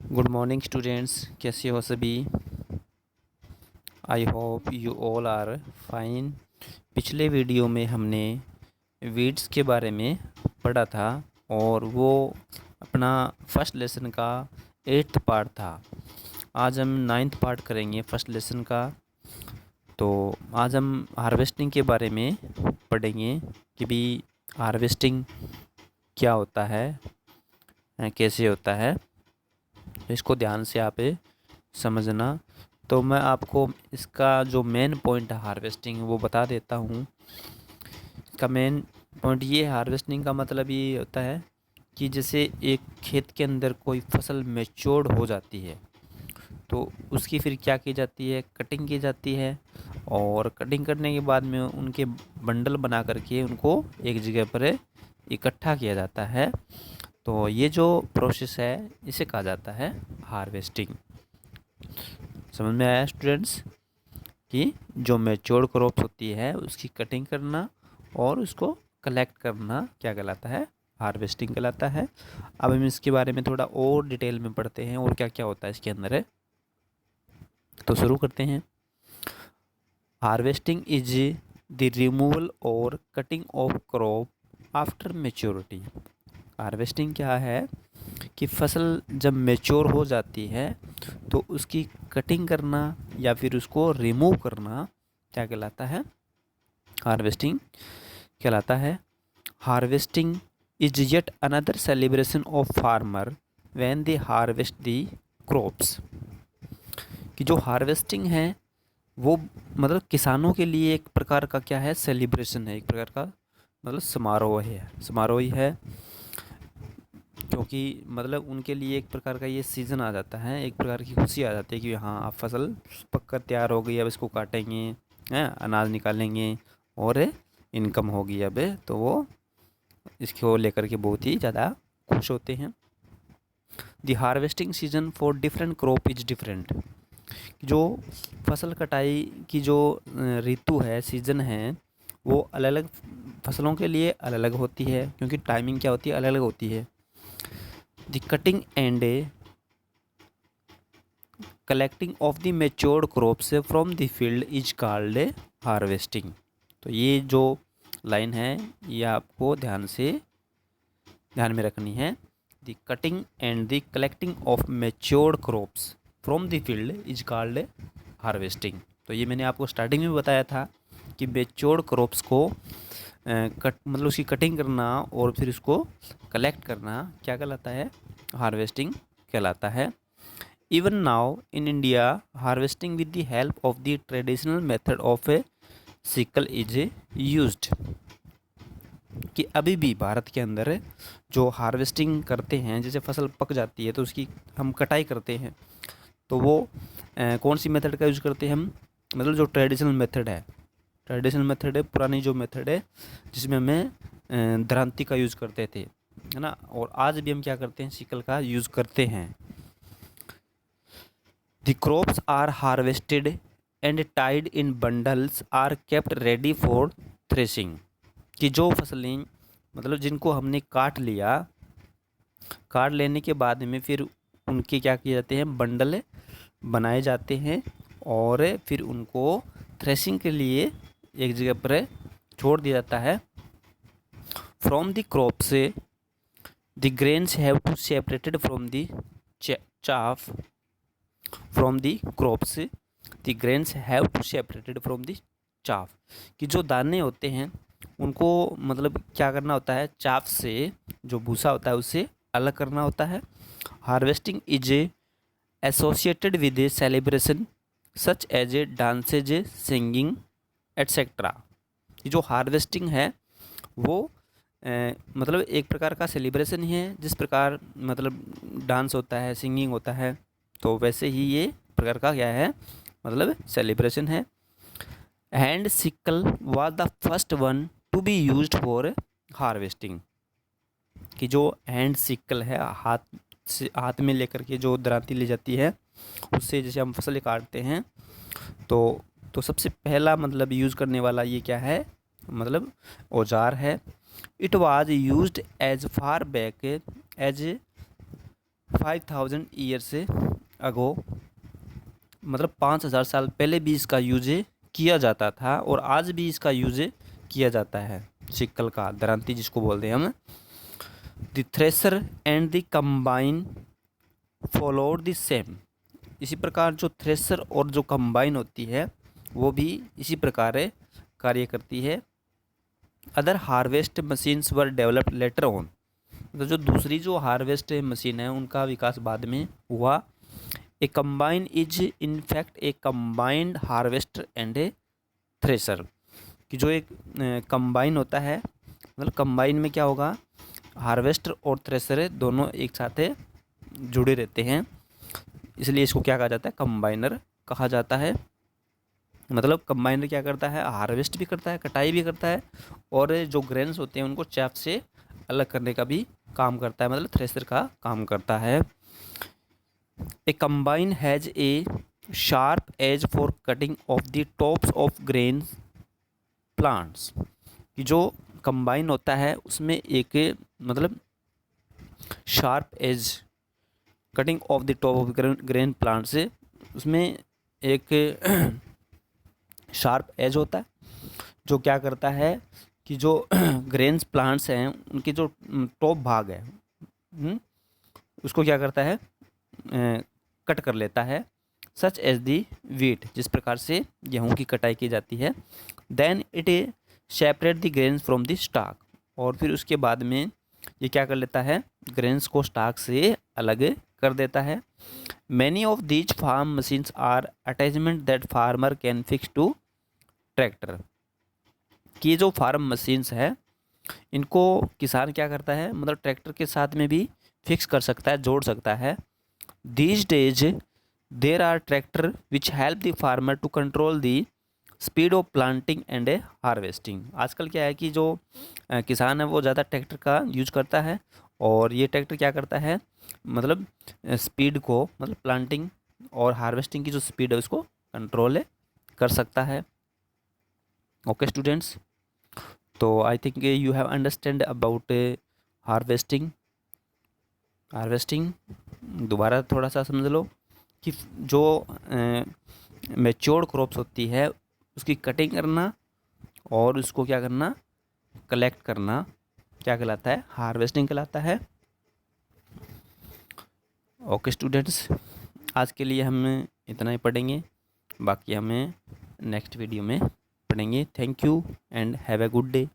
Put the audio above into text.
Good morning students, कैसे हो सभी। I hope you all are fine. पिछले वीडियो में हमने वीड्स के बारे में पढ़ा था और वो अपना फर्स्ट लेसन का 8th पार्ट था। आज हम 9th पार्ट करेंगे फर्स्ट लेसन का। तो आज हम हार्वेस्टिंग के बारे में पढ़ेंगे कि भी हार्वेस्टिंग क्या होता है, कैसे होता है। तो इसको ध्यान से आप समझना। तो मैं आपको इसका जो मेन पॉइंट है हार्वेस्टिंग वो बता देता हूँ। इसका मेन पॉइंट ये है, हार्वेस्टिंग का मतलब ये होता है कि जैसे एक खेत के अंदर कोई फसल मैच्योर्ड हो जाती है तो उसकी फिर क्या की जाती है, कटिंग की जाती है। और कटिंग करने के बाद में उनके बंडल बना करके उनको एक जगह पर इकट्ठा किया जाता है। तो ये जो प्रोसेस है इसे कहा जाता है हार्वेस्टिंग। समझ में आया स्टूडेंट्स कि जो मैच्योर क्रॉप्स होती है उसकी कटिंग करना और उसको कलेक्ट करना क्या कहलाता है, हार्वेस्टिंग कहलाता है। अब हम इसके बारे में थोड़ा और डिटेल में पढ़ते हैं और क्या क्या होता है इसके अंदर है। तो शुरू करते हैं। हार्वेस्टिंग इज द रिमूवल और cutting of crop after maturity. Harvesting क्या है कि फसल जब मैच्योर हो जाती है तो उसकी कटिंग करना या फिर उसको रिमूव करना क्या कहलाता है, हार्वेस्टिंग कहलाता है। Harvesting is yet another celebration of farmer when they harvest the crops. कि जो हार्वेस्टिंग है वो मतलब किसानों के लिए एक प्रकार का क्या है, सेलिब्रेशन है, एक प्रकार का मतलब समारोह ही है। क्योंकि मतलब उनके लिए एक प्रकार का ये सीज़न आ जाता है, एक प्रकार की खुशी आ जाती है कि हाँ अब फसल पककर तैयार हो गई, अब इसको काटेंगे, हैं अनाज निकालेंगे और इनकम होगी अब। तो वो इसको लेकर के बहुत ही ज़्यादा खुश होते हैं। The harvesting season for different crop is different. जो फसल कटाई की जो ऋतु है, सीजन है, वो अलग अलग फसलों के लिए अलग अलग होती है क्योंकि टाइमिंग क्या होती है, अलग अलग होती है। The cutting and collecting of the matured crops from the field is called harvesting। तो ये जो लाइन है ये आपको ध्यान में रखनी है। The cutting and the collecting of matured crops from the field is called harvesting। तो ये मैंने आपको स्टार्टिंग में बताया था कि मैच्योर्ड क्रॉप्स को मतलब उसकी कटिंग करना और फिर उसको कलेक्ट करना क्या कहलाता है, हार्वेस्टिंग कहलाता है। Even now in India harvesting with the help of the traditional method of A sickle is used. कि अभी भी भारत के अंदर जो हार्वेस्टिंग करते हैं, जैसे फसल पक जाती है तो उसकी हम कटाई करते हैं, तो वो कौन सी मेथड का यूज़ करते हैं हम, मतलब जो ट्रेडिशनल मेथड है, पुरानी जो मेथड है जिसमें हमें दरांती का यूज़ करते थे, है ना। और आज भी हम क्या करते हैं, सिकल का यूज़ करते हैं। The crops are harvested and tied in bundles are kept ready for threshing. कि जो फसलें मतलब जिनको हमने काट लेने के बाद में फिर उनके क्या किए जाते हैं, बंडल बनाए जाते हैं और फिर उनको थ्रेशिंग के लिए एक जगह पर छोड़ दिया जाता है। फ्रॉम द क्रॉप से the grains have to separated from the chaff. From the crop से the grains have to separated from the chaff. कि जो दाने होते हैं उनको मतलब क्या करना होता है, चाफ से जो भूसा होता है उससे अलग करना होता है। Harvesting is associated with a celebration such as a dances, singing etcetera. जो हार्वेस्टिंग है वो मतलब एक प्रकार का सेलिब्रेशन ही है, जिस प्रकार मतलब डांस होता है, सिंगिंग होता है, तो वैसे ही ये प्रकार का क्या है, मतलब सेलिब्रेशन है। Hand sickle was the first one to be used for harvesting. कि जो हैंड सिकल है, हाथ में लेकर के जो दरांती ली जाती है उससे जैसे हम फसल काटते हैं, तो सबसे पहला मतलब यूज़ करने वाला ये क्या है, मतलब औजार है। It was used as far back as 5000 year से अगो, मतलब 5000 साल पहले भी इसका यूज किया जाता था और आज भी इसका यूज किया जाता है। सिक्कल का दरांती जिसको बोलते हैं हम। The thresher and the combine followed the same. इसी प्रकार जो थ्रेसर और जो कंबाइन होती है वो भी इसी प्रकार कार्य करती है। Other harvest machines were developed later on. तो जो दूसरी जो हार्वेस्ट मशीन है उनका विकास बाद में हुआ। A combine is in fact a combined harvester and a thresher. कि जो एक कंबाइन होता है, मतलब कंबाइन में क्या होगा, हार्वेस्टर और थ्रेसर दोनों एक साथ जुड़े रहते हैं, इसलिए इसको क्या कहा जाता है, कंबाइनर कहा जाता है। मतलब कंबाइनर क्या करता है, हार्वेस्ट भी करता है, कटाई भी करता है, और जो ग्रेन्स होते हैं उनको चैफ से अलग करने का भी काम करता है, मतलब थ्रेसर का काम करता है। A combine has a sharp edge for cutting off the tops of grain plants. कि जो कंबाइन होता है उसमें एक मतलब sharp edge cutting off the top of grain plant से, उसमें एक शार्प एज होता है जो क्या करता है कि जो ग्रेन्स प्लांट्स हैं उनके जो टॉप भाग है उसको क्या करता है, कट कर लेता है। सच एज दी वीट, जिस प्रकार से गेहूँ की कटाई की जाती है। Then it separate the grains from the stalk. और फिर उसके बाद में ये क्या कर लेता है, ग्रेन्स को स्टाक से अलग कर देता है। Many of these farm machines are attachment that farmer can fix to tractor. कि जो फार्म मशीन्स है इनको किसान क्या करता है, मतलब ट्रैक्टर के साथ में भी फिक्स कर सकता है, जोड़ सकता है। These days there are tractor which help the farmer to control the speed of planting and harvesting. आजकल क्या है कि जो किसान है वो ज़्यादा ट्रैक्टर का यूज करता है, और ये ट्रैक्टर क्या करता है, मतलब स्पीड को, मतलब प्लांटिंग और हार्वेस्टिंग की जो स्पीड है उसको कंट्रोल कर सकता है। ओके स्टूडेंट्स, तो I think you have understand about harvesting. दोबारा थोड़ा सा समझ लो कि जो मैच्योर्ड क्रॉप्स होती है उसकी कटिंग करना और उसको क्या करना, कलेक्ट करना, क्या कहलाता है, हार्वेस्टिंग कहलाता है। ओके स्टूडेंट्स, आज के लिए हम इतना ही पढ़ेंगे, बाकी हमें नेक्स्ट वीडियो में पढ़ेंगे। Thank you and have a good day.